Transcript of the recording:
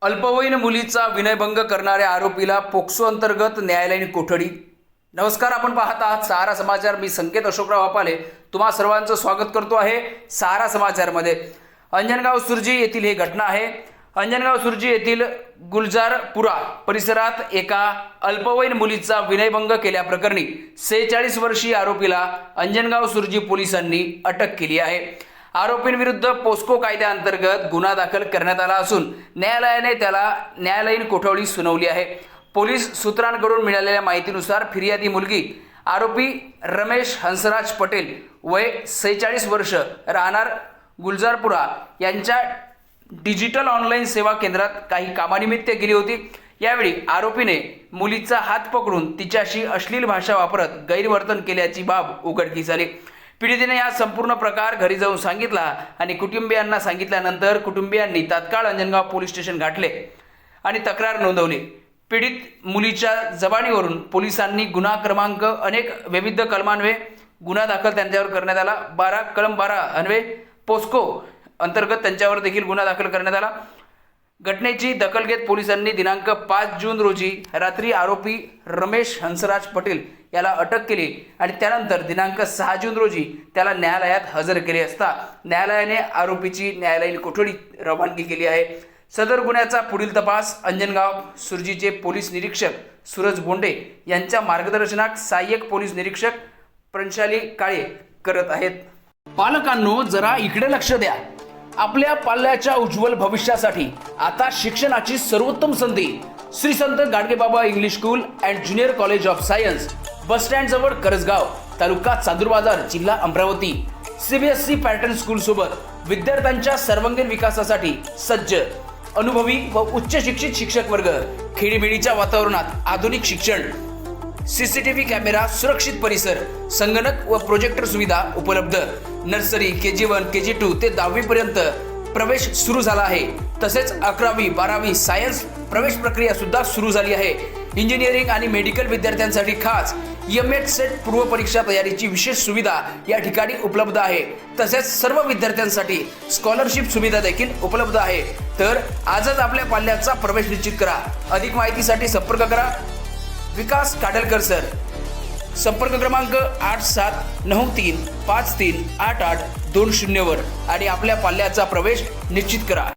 अल्पवयीन मुलीचा विनयभंग करणाऱ्या आरोपीला पोक्सो अंतर्गत न्यायालयीन कोठडी। नमस्कार, आपण पाहत आहात सहारा समाचार। मी संकेत अशोकराव वापाले तुम्हा सर्वांचं स्वागत करतो आहे सहारा समाचारमध्ये। अंजनगाव सुर्जी येथील ही घटना आहे। अंजनगाव सुर्जी येथील गुलजारपुरा परिसरात एका अल्पवयीन मुलीचा विनयभंग केल्याप्रकरणी 46 वर्षीय आरोपीला अंजनगाव सुर्जी पोलिसांनी अटक केली आहे। आरोपींविरुद्ध पोस्को कायद्याअंतर्गत गुन्हा दाखल करण्यात आला असून न्यायालयाने त्याला न्यायालयीन कोठडी सुनावली आहे। पोलीस सूत्रांकडून मिळालेल्या माहितीनुसार फिर्यादी मुलगी आरोपी रमेश हंसराज पटेल वय 46 वर्ष राहणार गुलजारपुरा यांच्या डिजिटल ऑनलाईन सेवा केंद्रात काही कामानिमित्त गेली होती। यावेळी आरोपीने मुलीचा हात पकडून तिच्याशी अश्लील भाषा वापरत गैरवर्तन केल्याची बाब उघडकीस आली। पीडितेने हा संपूर्ण प्रकार घरी जाऊन सांगितला आणि कुटुंबियांना सांगितल्यानंतर कुटुंबियांनी तात्काळ अंजनगाव पोलीस स्टेशन गाठले आणि तक्रार नोंदवली। पीडित मुलीच्या जबानीवरून पोलिसांनी गुन्हा क्रमांक अनेक विविध कलमान्वये गुन्हा दाखल त्यांच्यावर करण्यात आला। कलम 12 अन्वये पोस्को अंतर्गत त्यांच्यावर देखील गुन्हा दाखल करण्यात आला। घटनेची दखल घेत पोलिसांनी दिनांक 5 जून रोजी रात्री आरोपी रमेश हंसराज पटेल याला अटक केली आणि त्यानंतर दिनांक 6 जून रोजी त्याला न्यायालयात हजर केले असता न्यायालयाने आरोपीची न्यायालयीन कोठडी रवानगी केली आहे। सदर गुन्ह्याचा पुढील तपास अंजनगाव सुर्जीचे पोलीस निरीक्षक सूरज बोंडे यांच्या मार्गदर्शनात सहाय्यक पोलीस निरीक्षक प्रंशाली काळे करत आहेत। पालकांनो, जरा इकडे लक्ष द्या। आपल्या पाल्याच्या उज्ज्वल भविष्यासाठी आता शिक्षणाची सर्वोत्तम संधी Shri Sant Gadgebaba English school and junior college of science, bus stand जवळ करसगाव, तालुका चांदूर बाजार, जिल्हा अमरावती। सीबीएसई पॅटर्न स्कूल सोबत विद्यार्थ्यांच्या सर्वांगीण विकासासाठी सज्ज, अनुभवी व उच्च शिक्षित शिक्षक वर्ग, खेडीमेडीच्या वातावरणात आधुनिक शिक्षण, सीसीटीव्ही कॅमेरा, सुरक्षित परिसर, संगणक व प्रोजेक्टर सुविधा उपलब्ध। नर्सरी, KG1, KG2 ते 10वी पर्यंत प्रवेश सुरू झाला आहे। तसेच 11वी 12वी सायन्स प्रवेश प्रक्रिया सुद्धा सुरू झाली आहे। इंजिनिअरिंग आणि मेडिकल विद्यार्थ्यांसाठी खास MEd सेट पूर्व परीक्षा तयारीची विशेष सुविधा या ठिकाणी उपलब्ध आहे। तसेच सर्व विद्यार्थ्यांसाठी स्कॉलरशिप सुविधा देखील उपलब्ध आहे। तर आजच आपल्या पाल्याचा प्रवेश निश्चित करा। अधिक माहितीसाठी संपर्क करा विकास काडलकर सर। संपर्क क्रमांक 8793538820 वर आणि आपल्या पाल्याचा प्रवेश निश्चित करा।